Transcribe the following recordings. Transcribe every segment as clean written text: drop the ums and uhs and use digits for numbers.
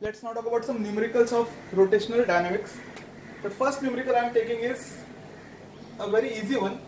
Let's now talk about some numericals of rotational dynamics. The first numerical I am taking is a very easy one.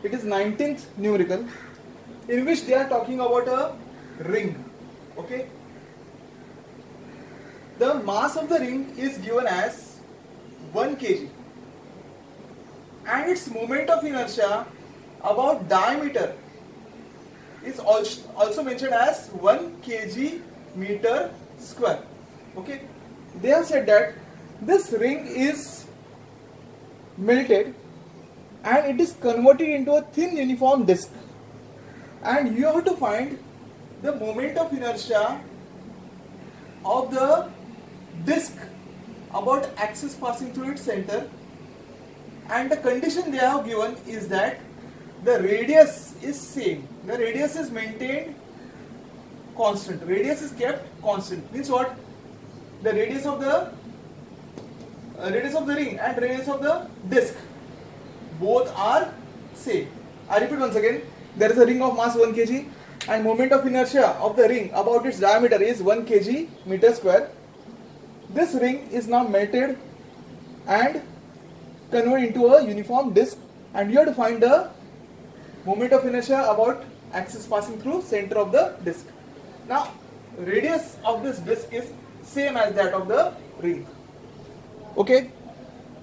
It is 19th numerical, in which they are talking about a ring. Okay. The mass of the ring is given as 1 kg and its moment of inertia about diameter is also mentioned as 1 kg meter square. Okay, they have said that this ring is melted and it is converted into a thin uniform disc, and you have to find the moment of inertia of the disc about axis passing through its center, and the condition they have given is that the radius is same. The radius is maintained constant. Radius is kept constant. Means what? The radius of the ring and radius of the disc both are same. I repeat once again. There is a ring of mass 1 kg and moment of inertia of the ring about its diameter is 1 kg meter square. This ring is now melted and converted into a uniform disc, and you have to find the moment of inertia about axis passing through center of the disc. Now, radius of this disc is same as that of the ring. Okay.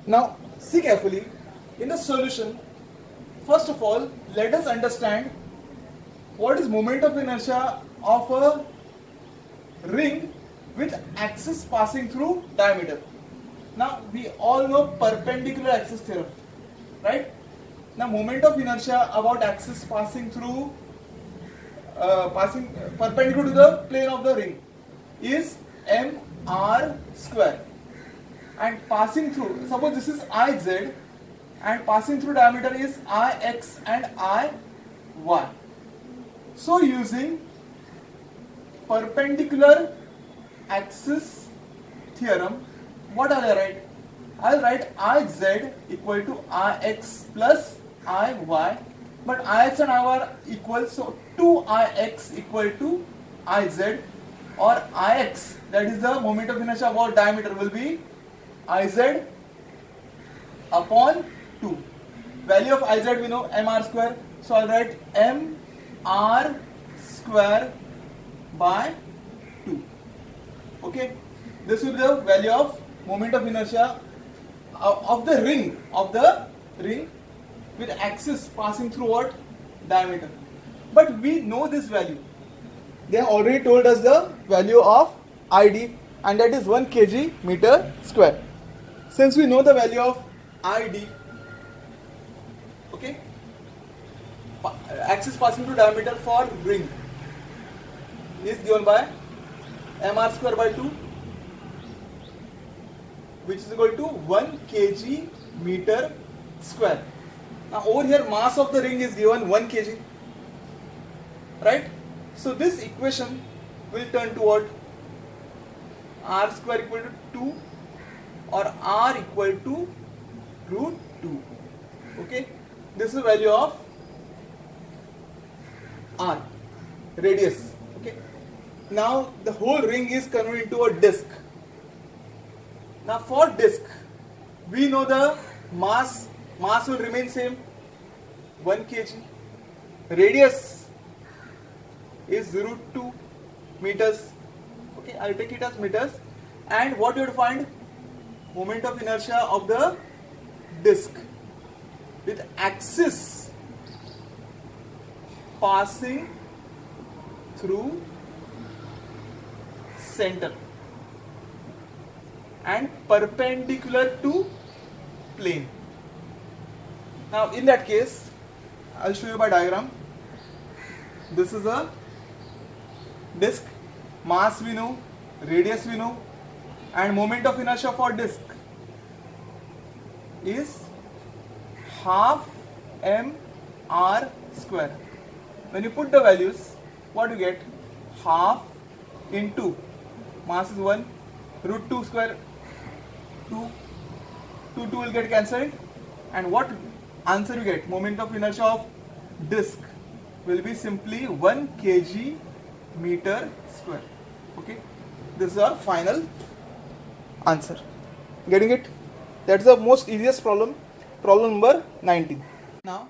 Now, see carefully in the solution. First of all, let us understand what is moment of inertia of a ring with axis passing through diameter. Now, we all know perpendicular axis theorem, right? Now, moment of inertia about axis passing through perpendicular to the plane of the ring is mr square, and passing through, suppose this is Iz and passing through diameter is Ix and Iy. So using perpendicular axis theorem, what I'll write? I'll write Iz equal to Ix plus Iy, but Ix and Iy are equal, so 2Ix equal to Iz, or Ix, that is the moment of inertia about diameter, will be Iz upon 2. Value of Iz we know mr square, so I'll write mr square by 2. Okay, this will be the value of moment of inertia of the ring with axis passing through what? Diameter. But we know this value. They have already told us the value of ID, and that is 1 kg meter square. Since we know the value of ID, okay, axis passing through diameter for ring is given by mr square by 2, which is equal to 1 kg meter square. Now over here mass of the ring is given 1 kg, right? So this equation will turn to what? R square equal to 2 or R equal to root 2. Okay, this is the value of R, radius. Okay, now the whole ring is converted into a disc. Now for disc, we know the mass will remain same, 1 kg. Radius is root 2 meters. Okay, I'll take it as meters. And what you will find? Moment of inertia of the disc with axis passing through center and perpendicular to plane. Now in that case, I'll show you by diagram. This is a disc, mass we know, radius we know, and moment of inertia for disc is half mr square. When you put the values, what you get? Half into mass is 1, root 2 square 2, 2 will get cancelled, and what answer you get? Moment of inertia of disc will be simply 1 kg meter square. Okay, This is our final answer. Getting it? That's the most easiest problem. Problem number 19. Now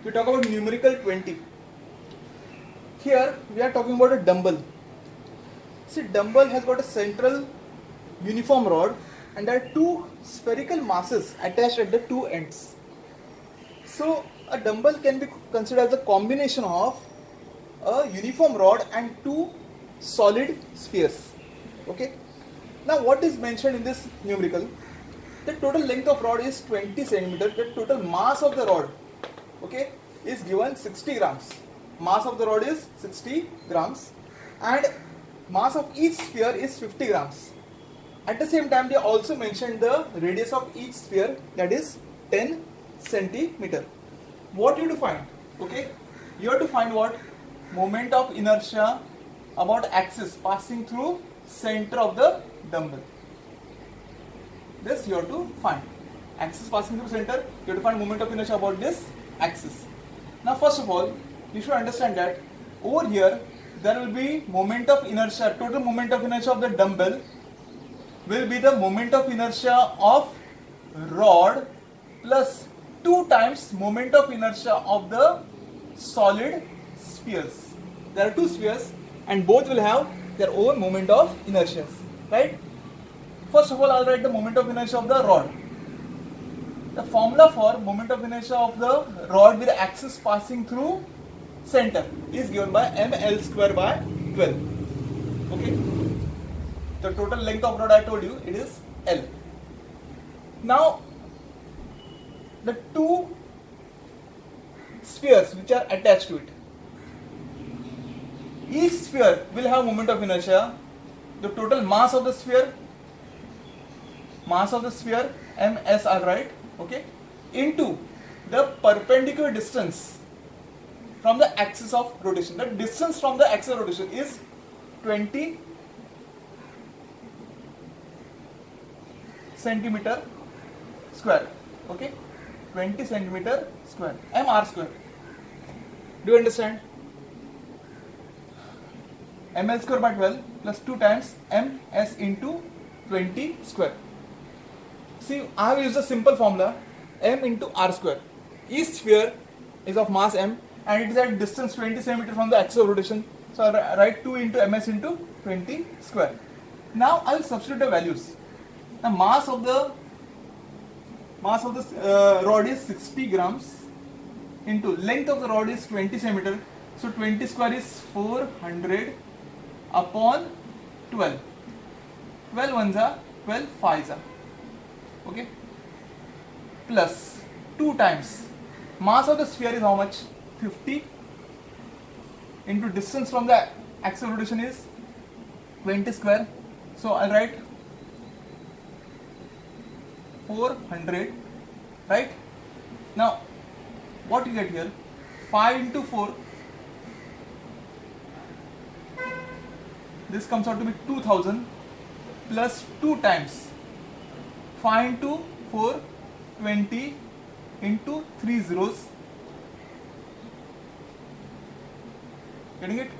we talk about numerical 20. Here we are talking about a dumbbell. See, dumbbell has got a central uniform rod and there are two spherical masses attached at the two ends. So a dumbbell can be considered as a combination of a uniform rod and two solid spheres. Okay. Now what is mentioned in this numerical? The total length of rod is 20 centimeters. The total mass of the rod, okay, is given 60 grams. Mass of the rod is 60 grams and mass of each sphere is 50 grams. At the same time, they also mentioned the radius of each sphere, that is 10 centimeter. What you have to find? Okay, you have to find what? Moment of inertia about axis passing through center of the dumbbell. This you have to find. Axis passing through center, you have to find moment of inertia about this axis. Now first of all, you should understand that over here there will be moment of inertia, total moment of inertia of the dumbbell will be the moment of inertia of rod plus 2 times moment of inertia of the solid spheres. There are two spheres and both will have their own moment of inertia, right? First of all, I'll write the moment of inertia of the rod. The formula for moment of inertia of the rod with the axis passing through center is given by ml square by 12. Okay. The total length of rod I told you, it is L. Now, the two spheres which are attached to it. Each sphere will have moment of inertia. The total mass of the sphere, ms I'll write, okay, into the perpendicular distance from the axis of rotation. The distance from the axis of rotation is 20 centimeter square. Okay, 20 centimeter square, mr square. Do you understand? ml square by 12 plus 2 times ms into 20 square. See, I have used a simple formula, m into r square. Each sphere is of mass m and it is at distance 20 cm from the axis of rotation. So I write 2 into ms into 20 square. Now I will substitute the values. The mass of the rod is 60 grams into length of the rod is 20 cm. So 20 square is 400 upon 12. 12 ones are 12 fives are. Okay, plus 2 times mass of the sphere is how much? 50 into distance from the axis of rotation is 20 square. So I'll write 400, right? Now what you get here? 5 into 4, this comes out to be 2000 plus 2 times 5 into 4, 20 into 3 zeros. Getting it?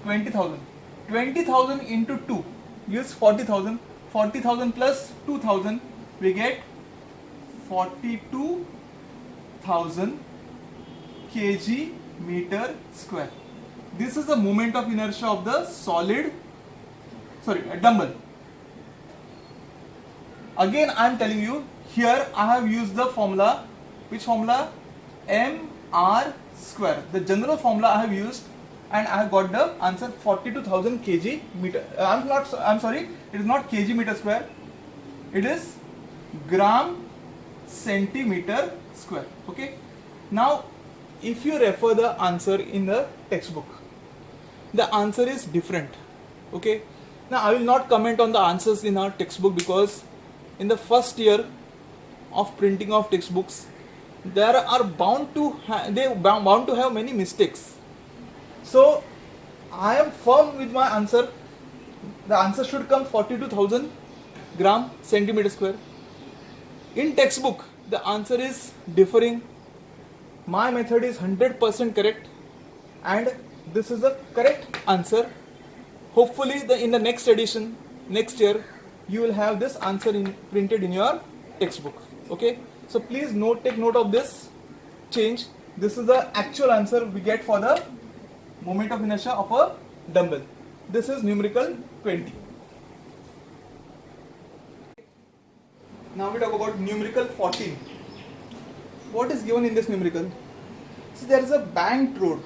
20,000. 20,000 into 2 gives 40,000. 40,000 plus 2,000, we get 42,000 kg meter square. This is the moment of inertia of the dumbbell. Again, I am telling you, here I have used the formula. Which formula? mr square. The general formula I have used and I have got the answer 42,000 kg meter. I'm sorry, it is not kg meter square. It is gram centimeter square. Okay. Now, if you refer the answer in the textbook, the answer is different. Okay. Now, I will not comment on the answers in our textbook because in the first year of printing of textbooks, there are bound to have many mistakes. So I am firm with my answer. The answer should come 42,000 gram centimeter square. In textbook, the answer is differing. My method is 100% correct, and this is the correct answer. hopefully in the next edition, next year, you will have this answer printed in your textbook. Okay, so please take note of this change. This is the actual answer we get for the moment of inertia of a dumbbell. This is numerical 20. Now we talk about numerical 14. What is given in this numerical? See, there is a banked road.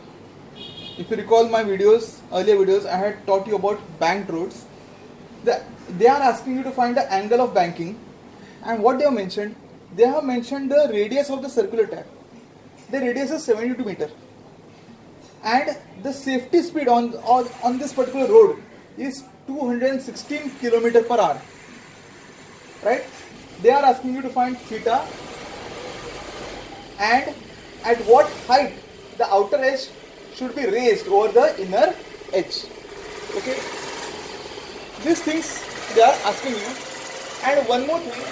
If you recall my videos, earlier videos, I had taught you about banked roads. They are asking you to find the angle of banking, and what they have mentioned? They have mentioned the radius of the circular tap. The radius is 72 meter, and the safety speed on this particular road is 216 km per hour. Right? They are asking you to find theta and at what height the outer edge should be raised over the inner edge. Okay? These things they are asking you. And one more thing,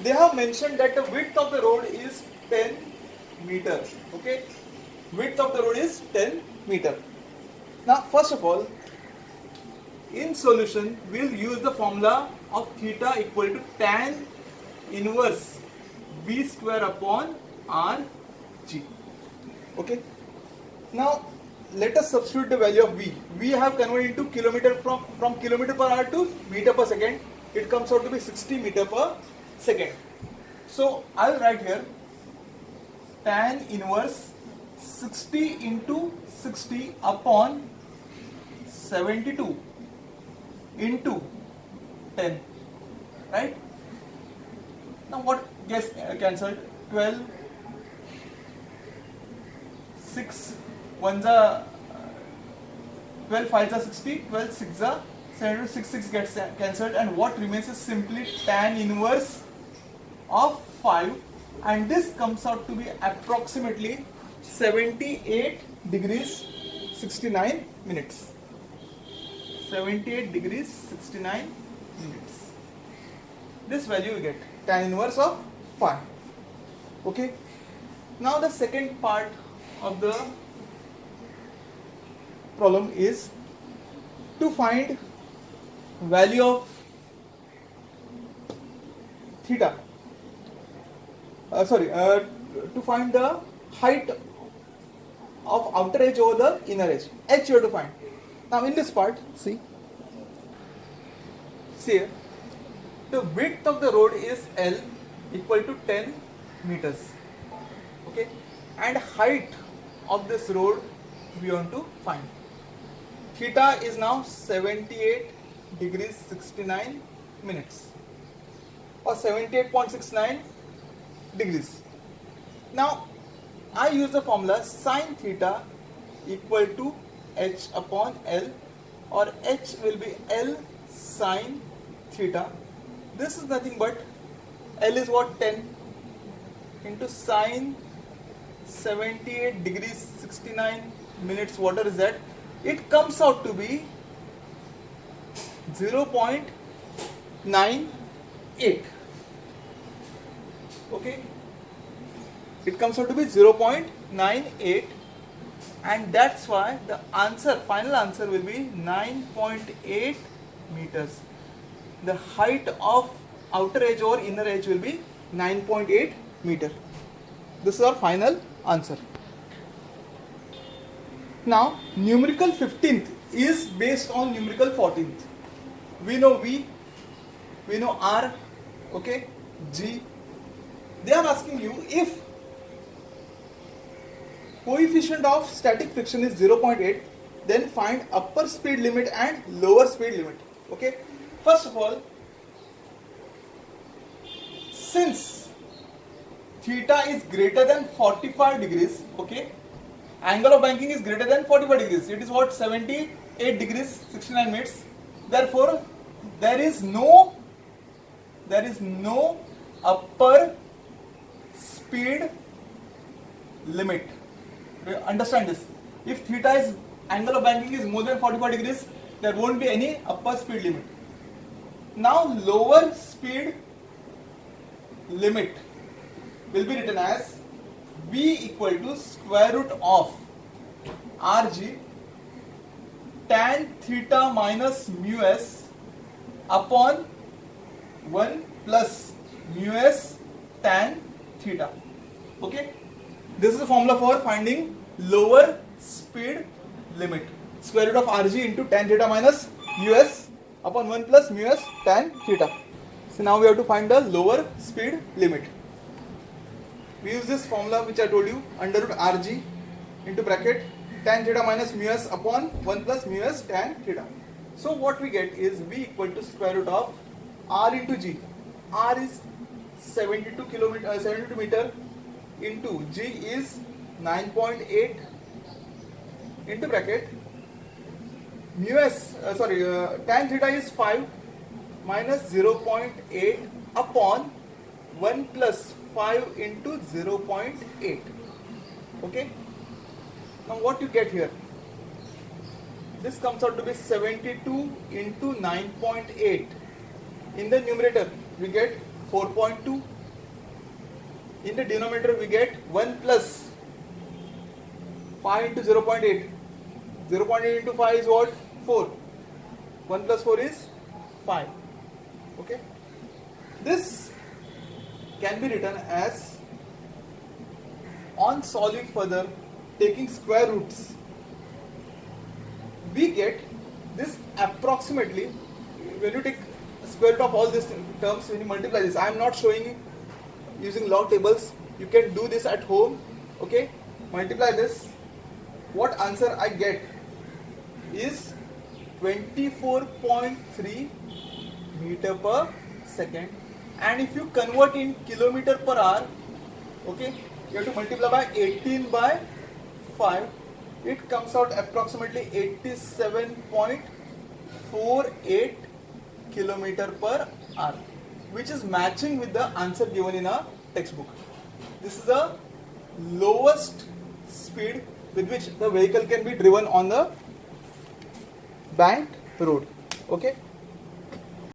they have mentioned that the width of the road is 10 meters. Okay? Width of the road is 10 meters. Now, first of all, in solution, we'll use the formula of theta equal to tan inverse v square upon rg. Okay. Now, let us substitute the value of v. We have converted into kilometer from kilometer per hour to meter per second. It comes out to be 60 meter per second. So, I will write here tan inverse 60 into 60 upon 72 into 10, right? Now what gets cancelled? 12, 6, 1 12 5 are 60, 12 6 are 72, 6 gets cancelled, and what remains is simply tan inverse of 5, and this comes out to be approximately 78 degrees 69 minutes. 78 degrees 69 minutes. This value you get tan inverse of 5. Okay. Now the second part of the problem is to find value of theta. To find the height of outer edge over the inner edge. H you have to find. Now in this part, see here, the width of the road is L equal to 10 meters. Okay, and height of this road we want to find. Theta is now 78 degrees 69 minutes or 78.69 degrees. Now I use the formula sin theta equal to H upon L, or H will be L sin theta. This is nothing but L is what, 10 into sin 78 degrees 69 minutes. What is that? It comes out to be 0.98. Okay, it comes out to be 0.98, and that's why the final answer will be 9.8 meters. The height of outer edge or inner edge will be 9.8 meter. This is our final answer. Now, numerical 15th is based on numerical 14th. We know V, we know R, okay, G. They are asking you if coefficient of static friction is 0.8, then find upper speed limit and lower speed limit. Okay. First of all, since theta is greater than 45 degrees, okay, angle of banking is greater than 45 degrees. It is what, 78 degrees 69 minutes. Therefore, there is no upper speed limit. Understand this. If theta is angle of banking is more than 45 degrees, there won't be any upper speed limit. Now lower speed limit will be written as V equal to square root of Rg tan theta minus mu s upon 1 plus mu s tan theta. Okay, this is the formula for finding lower speed limit. Square root of rg into tan theta minus mu s upon 1 plus mu s tan theta. So now we have to find the lower speed limit. We use this formula which I told you, under root rg into bracket tan theta minus mu s upon 1 plus mu s tan theta. So what we get is v equal to square root of r into g. R is 72 meter into g is 9.8 into bracket mu s tan theta is 5 minus 0.8 upon 1 plus 5 into 0.8. Okay, now what you get here, this comes out to be 72 into 9.8. In the numerator we get 4.2, in the denominator we get 1 plus 5 into 0.8. 0.8 into 5 is what? 4. 1 plus 4 is 5. Okay, this can be written as, on solving further, taking square roots, we get this approximately. When you take square root of all these terms, when you multiply this, I am not showing you using log tables, you can do this at home. Okay, multiply this, what answer I get is 24.3 meter per second, and if you convert in kilometer per hour, okay, you have to multiply by 18 by 5, it comes out approximately 87.48 kilometer per hour, which is matching with the answer given in a textbook. This is the lowest speed with which the vehicle can be driven on the banked road. Okay.